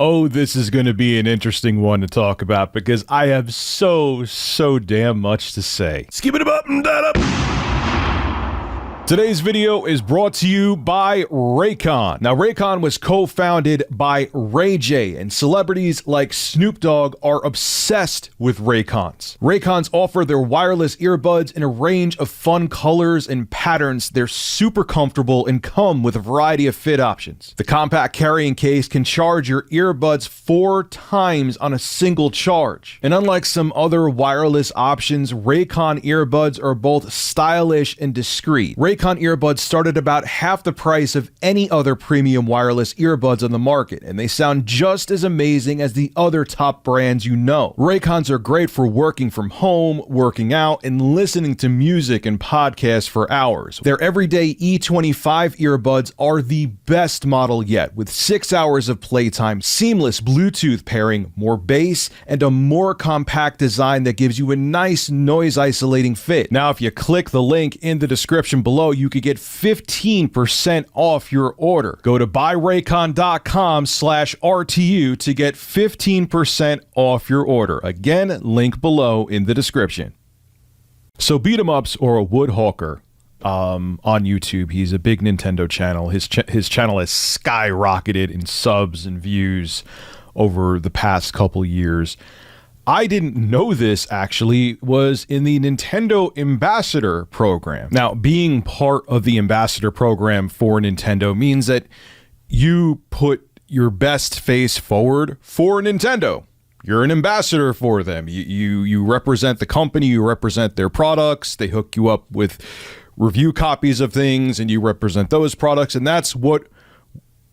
Oh, this is going to be an interesting one to talk about because I have so damn much to say. Skip it up and that up. Today's video is brought to you by Raycon. Now, Raycon was co-founded by Ray J, and celebrities like Snoop Dogg are obsessed with Raycons. Raycons offer their wireless earbuds in a range of fun colors and patterns. They're super comfortable and come with a variety of fit options. The compact carrying case can charge your earbuds 4 times on a single charge. And unlike some other wireless options, Raycon earbuds are both stylish and discreet. Raycon earbuds start at about half the price of any other premium wireless earbuds on the market, and they sound just as amazing as the other top brands you know. Raycons are great for working from home, working out, and listening to music and podcasts for hours. Their everyday E25 earbuds are the best model yet, with 6 hours of playtime, seamless Bluetooth pairing, more bass, and a more compact design that gives you a nice noise isolating fit. Now, if you click the link in the description below, you could get 15% off your order. Go to buyraycon.com/RTU to get 15% off your order. Again, link below in the description. So BeatEmUps, or Woodhawker, on YouTube, he's a big Nintendo channel. His channel has skyrocketed in subs and views over the past couple years. I didn't know this actually was in the Nintendo Ambassador program. Now, being part of the Ambassador program for Nintendo means that you put your best face forward for Nintendo. You're an ambassador for them. You represent the company, you represent their products, they hook you up with review copies of things, and you represent those products, and that's what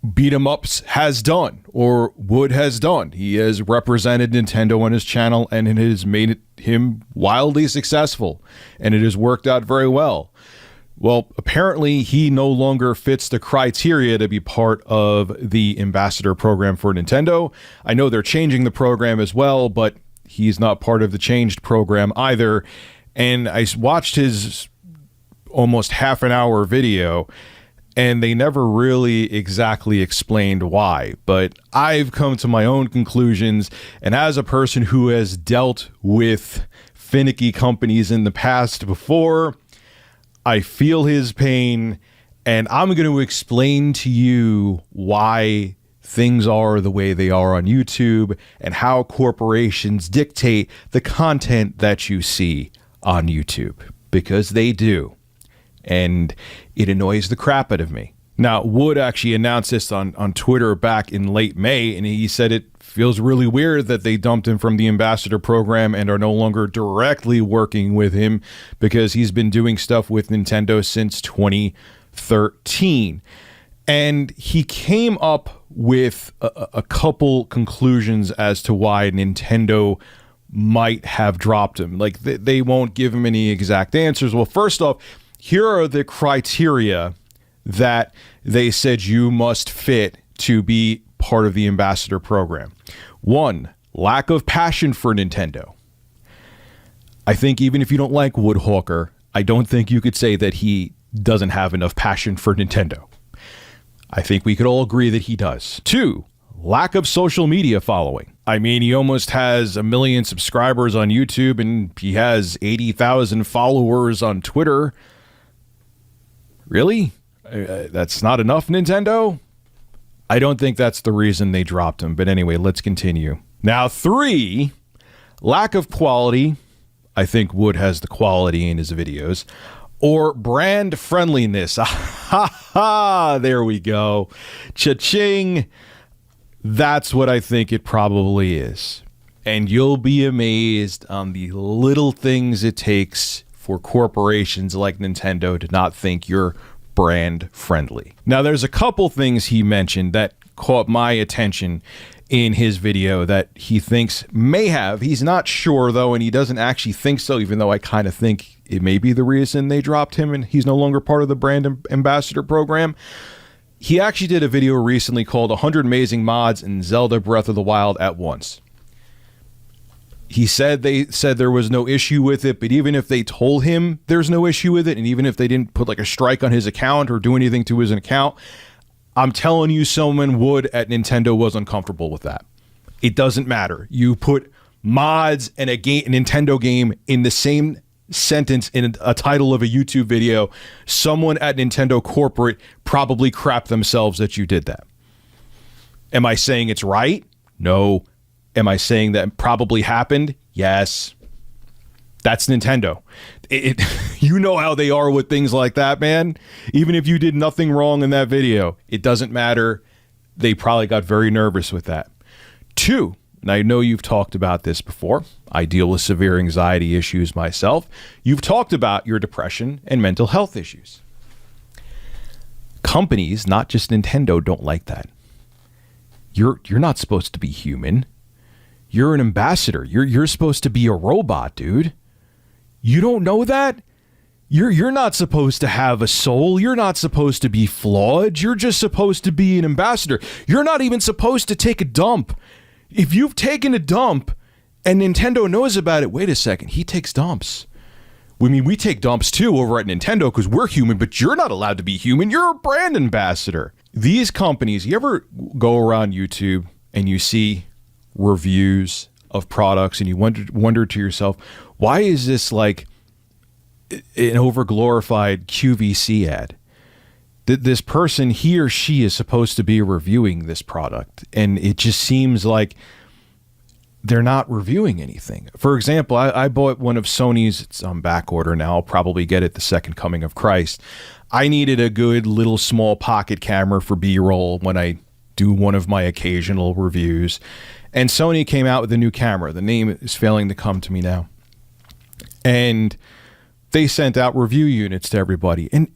BeatEmUps has done, or Wood has done. He has represented Nintendo on his channel, and it has made him wildly successful, and it has worked out very well. Well, apparently he no longer fits the criteria to be part of the ambassador program for Nintendo. I know they're changing the program as well, but he's not part of the changed program either. And I watched his almost half an hour video, and they never really exactly explained why, but I've come to my own conclusions, and as a person who has dealt with finicky companies in the past before, I feel his pain, and I'm going to explain to you why things are the way they are on YouTube and how corporations dictate the content that you see on YouTube, because they do. And it annoys the crap out of me. Now, Wood actually announced this on Twitter back in late May, and he said it feels really weird that they dumped him from the ambassador program and are no longer directly working with him because he's been doing stuff with Nintendo since 2013. And he came up with a couple conclusions as to why Nintendo might have dropped him. Like, they won't give him any exact answers. Well, first off, here are the criteria that they said you must fit to be part of the ambassador program. 1, lack of passion for Nintendo. I think even if you don't like Woodhawker, I don't think you could say that he doesn't have enough passion for Nintendo. I think we could all agree that he does. 2, lack of social media following. I mean, he almost has 1 million subscribers on YouTube, and he has 80,000 followers on Twitter. Really? That's not enough, Nintendo? I don't think that's the reason they dropped him. But anyway, let's continue. Now, 3, lack of quality. I think Wood has the quality in his videos. Or brand friendliness. Ha ha! There we go. Cha-ching! That's what I think it probably is. And you'll be amazed on the little things it takes for corporations like Nintendo to not think you're brand friendly. Now, there's a couple things he mentioned that caught my attention in his video that he thinks may have. He's not sure, though, and he doesn't actually think so, even though I kind of think it may be the reason they dropped him and he's no longer part of the brand ambassador program. He actually did a video recently called 100 Amazing Mods in Zelda Breath of the Wild at Once. He said they said there was no issue with it, but even if they told him there's no issue with it, and even if they didn't put like a strike on his account or do anything to his account, I'm telling you, someone would at Nintendo was uncomfortable with that. It doesn't matter. You put mods and a Nintendo game in the same sentence in a title of a YouTube video, someone at Nintendo corporate probably crapped themselves that you did that. Am I saying it's right? No. Am I saying that probably happened? Yes. That's Nintendo. You know how they are with things like that, man. Even if you did nothing wrong in that video, it doesn't matter. They probably got very nervous with that. 2, and I know you've talked about this before. I deal with severe anxiety issues myself. You've talked about your depression and mental health issues. Companies, not just Nintendo, don't like that. You're not supposed to be human. You're an ambassador. You're supposed to be a robot, dude. You don't know that? You're not supposed to have a soul. You're not supposed to be flawed. You're just supposed to be an ambassador. You're not even supposed to take a dump. If you've taken a dump and Nintendo knows about it, wait a second, he takes dumps. I mean, we take dumps too over at Nintendo because we're human, but you're not allowed to be human. You're a brand ambassador. These companies, you ever go around YouTube and you see reviews of products and you wonder to yourself, why is this like an overglorified QVC ad? This person, he or she, is supposed to be reviewing this product, and it just seems like they're not reviewing anything. For example, I bought one of Sony's, it's on back order now, I'll probably get it the second coming of Christ. I needed a good little small pocket camera for B-roll when I do one of my occasional reviews, and Sony came out with a new camera. The name is failing to come to me now. And they sent out review units to everybody, and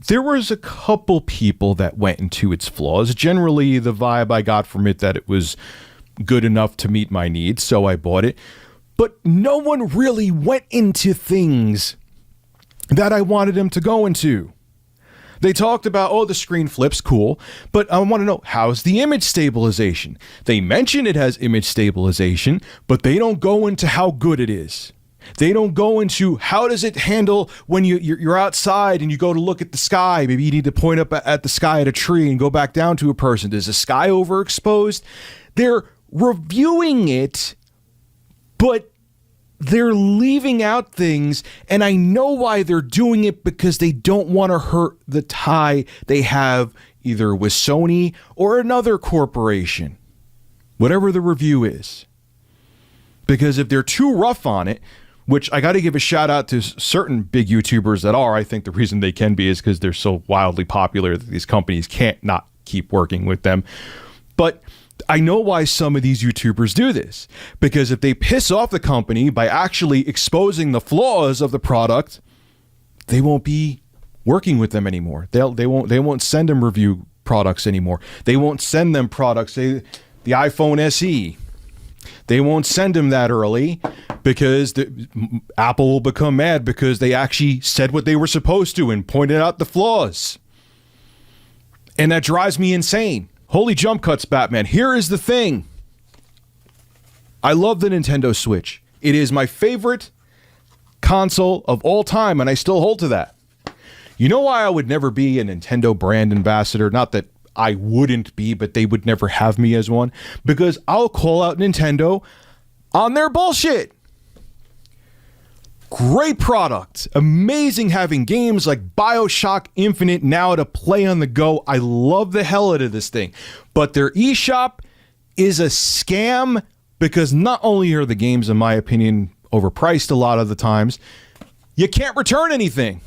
there was a couple people that went into its flaws. Generally, the vibe I got from it that it was good enough to meet my needs, so I bought it. But no one really went into things that I wanted them to go into. They talked about, oh, the screen flips, cool, but I want to know, how's the image stabilization? They mention it has image stabilization, but they don't go into how good it is. They don't go into how does it handle when you're outside and you go to look at the sky. Maybe you need to point up at the sky at a tree and go back down to a person. Is the sky overexposed? They're reviewing it, but they're leaving out things, and I know why they're doing it, because they don't want to hurt the tie they have either with Sony or another corporation, whatever the review is. Because if they're too rough on it, which I got to give a shout out to certain big YouTubers that are, I think the reason they can be is because they're so wildly popular that these companies can't not keep working with them. But I know why some of these YouTubers do this, because if they piss off the company by actually exposing the flaws of the product, they won't be working with them anymore. They won't send them review products anymore. They won't send them products. The iPhone SE, they won't send them that early, because Apple will become mad because they actually said what they were supposed to and pointed out the flaws. And that drives me insane. Holy jump cuts, Batman. Here is the thing. I love the Nintendo Switch. It is my favorite console of all time, and I still hold to that. You know why I would never be a Nintendo brand ambassador? Not that I wouldn't be, but they would never have me as one. Because I'll call out Nintendo on their bullshit. Great product. Amazing having games like BioShock Infinite now to play on the go. I love the hell out of this thing. But their eShop is a scam, because not only are the games, in my opinion, overpriced a lot of the times, you can't return anything.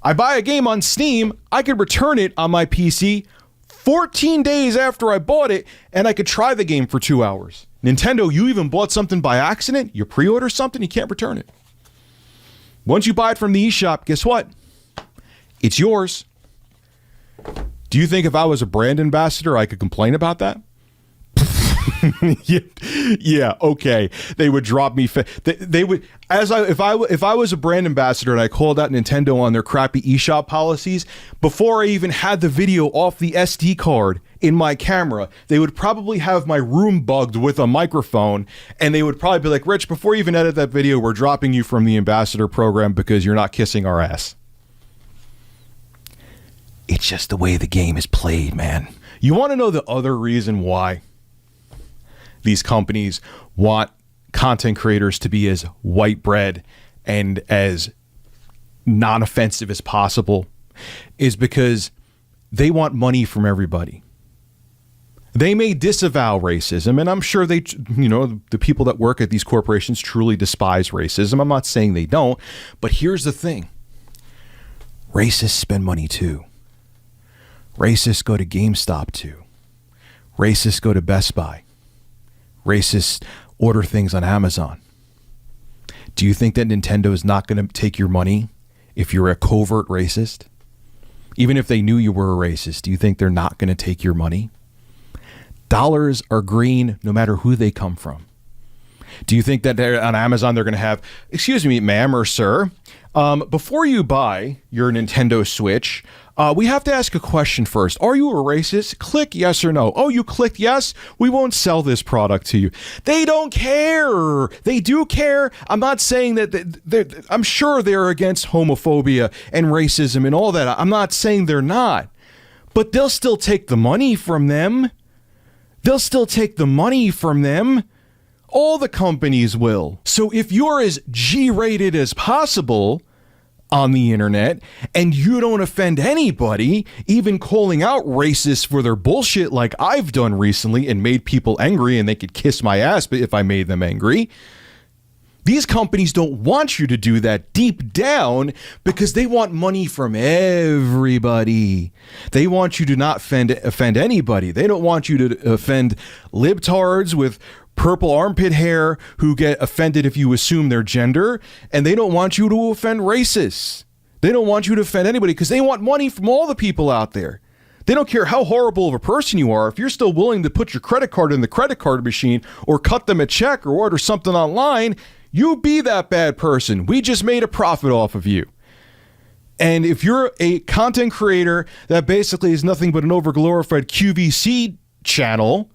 I buy a game on Steam, I could return it on my PC 14 days after I bought it, and I could try the game for 2 hours. Nintendo, you even bought something by accident, you pre-order something, you can't return it. Once you buy it from the eShop, guess what? It's yours. Do you think if I was a brand ambassador, I could complain about that? Yeah, okay. They would drop me. They would, if I was a brand ambassador and I called out Nintendo on their crappy eShop policies, before I even had the video off the SD card in my camera, they would probably have my room bugged with a microphone, and they would probably be like, Rich, before you even edit that video, we're dropping you from the ambassador program because you're not kissing our ass. It's just the way the game is played, man. You want to know the other reason why these companies want content creators to be as white bread and as non-offensive as possible is because they want money from everybody. They may disavow racism, and I'm sure they, the people that work at these corporations truly despise racism. I'm not saying they don't, but here's the thing. Racists spend money too. Racists go to GameStop too. Racists go to Best Buy. Racists order things on Amazon. Do you think that Nintendo is not going to take your money if you're a covert racist? Even if they knew you were a racist, do you think they're not going to take your money? Dollars are green no matter who they come from. Do you think that on Amazon they're going to have, excuse me, ma'am or sir, before you buy your Nintendo Switch, we have to ask a question first. Are you a racist? Click yes or no. Oh, you clicked yes? We won't sell this product to you. They don't care. They do care. I'm not saying that I'm sure they're against homophobia and racism and all that. I'm not saying they're not. But they'll still take the money from them. They'll still take the money from them. All the companies will. So if you're as G-rated as possible on the internet and you don't offend anybody, even calling out racists for their bullshit like I've done recently and made people angry and they could kiss my ass if I made them angry, these companies don't want you to do that deep down because they want money from everybody. They want you to not offend anybody. They don't want you to offend libtards with purple armpit hair who get offended if you assume their gender, and they don't want you to offend racists. They don't want you to offend anybody because they want money from all the people out there. They don't care how horrible of a person you are. If you're still willing to put your credit card in the credit card machine or cut them a check or order something online, you be that bad person. We just made a profit off of you. And if you're a content creator that basically is nothing but an overglorified QVC channel,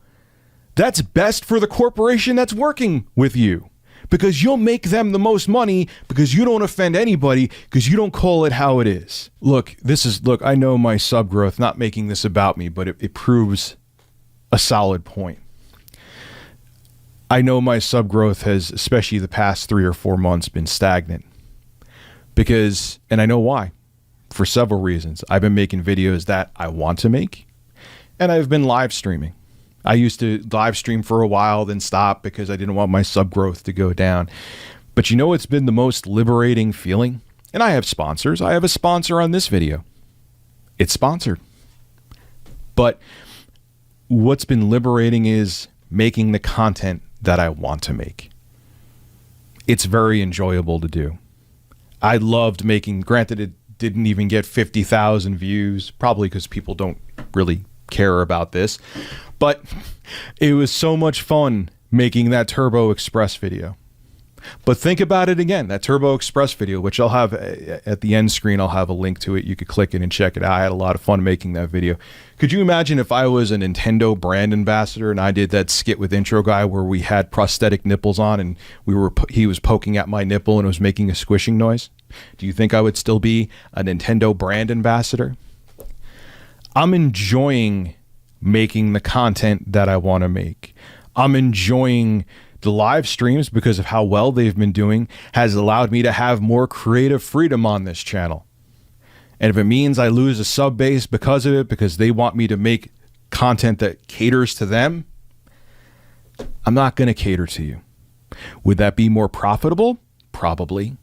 that's best for the corporation that's working with you because you'll make them the most money because you don't offend anybody because you don't call it how it is. Look, I know my sub growth, not making this about me, but it proves a solid point. I know my sub growth has, especially the past 3 or 4 months, been stagnant because, and I know why, for several reasons. I've been making videos that I want to make, and I've been live streaming. I used to live stream for a while, then stop because I didn't want my sub growth to go down. But you know what's been the most liberating feeling? And I have sponsors. I have a sponsor on this video. It's sponsored. But what's been liberating is making the content that I want to make. It's very enjoyable to do. I loved making, granted it didn't even get 50,000 views, probably because people don't really care about this, but it was so much fun making that Turbo Express video. But think about it again, that Turbo Express video, which I'll have at the end screen, I'll have a link to it. You could click it and check it out. I had a lot of fun making that video. Could you imagine if I was a Nintendo brand ambassador and I did that skit with Intro Guy where we had prosthetic nipples on and he was poking at my nipple and it was making a squishing noise? Do you think I would still be a Nintendo brand ambassador? I'm enjoying making the content that I want to make. I'm enjoying the live streams because of how well they've been doing has allowed me to have more creative freedom on this channel. And if it means I lose a sub base because of it, because they want me to make content that caters to them, I'm not going to cater to you. Would that be more profitable? Probably.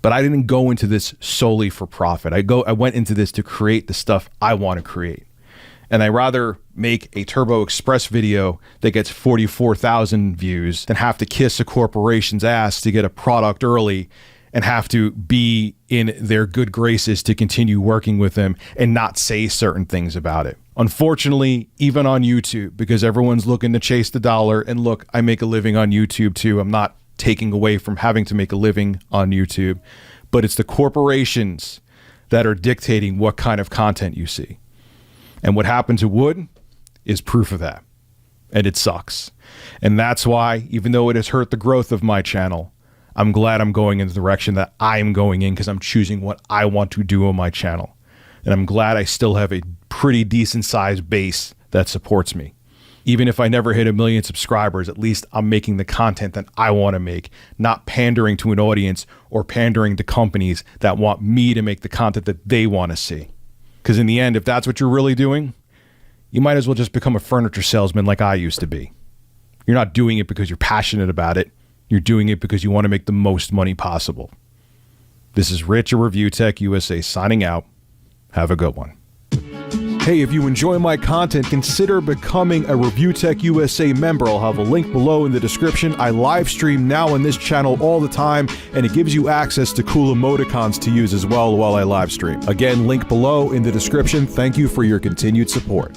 But I didn't go into this solely for profit. I went into this to create the stuff I want to create. And I rather make a Turbo Express video that gets 44,000 views than have to kiss a corporation's ass to get a product early and have to be in their good graces to continue working with them and not say certain things about it. Unfortunately, even on YouTube, because everyone's looking to chase the dollar, and look, I make a living on YouTube too. I'm not taking away from having to make a living on YouTube, but it's the corporations that are dictating what kind of content you see. And what happened to Wood is proof of that. And it sucks. And that's why, even though it has hurt the growth of my channel, I'm glad I'm going in the direction that I'm going in because I'm choosing what I want to do on my channel. And I'm glad I still have a pretty decent sized base that supports me. Even if I never hit 1 million subscribers, at least I'm making the content that I want to make, not pandering to an audience or pandering to companies that want me to make the content that they want to see. Because in the end, if that's what you're really doing, you might as well just become a furniture salesman like I used to be. You're not doing it because you're passionate about it. You're doing it because you want to make the most money possible. This is Rich of Review Tech USA signing out. Have a good one. Hey, if you enjoy my content, consider becoming a Review Tech USA member. I'll have a link below in the description. I live stream now on this channel all the time, and it gives you access to cool emoticons to use as well while I live stream. Again, link below in the description. Thank you for your continued support.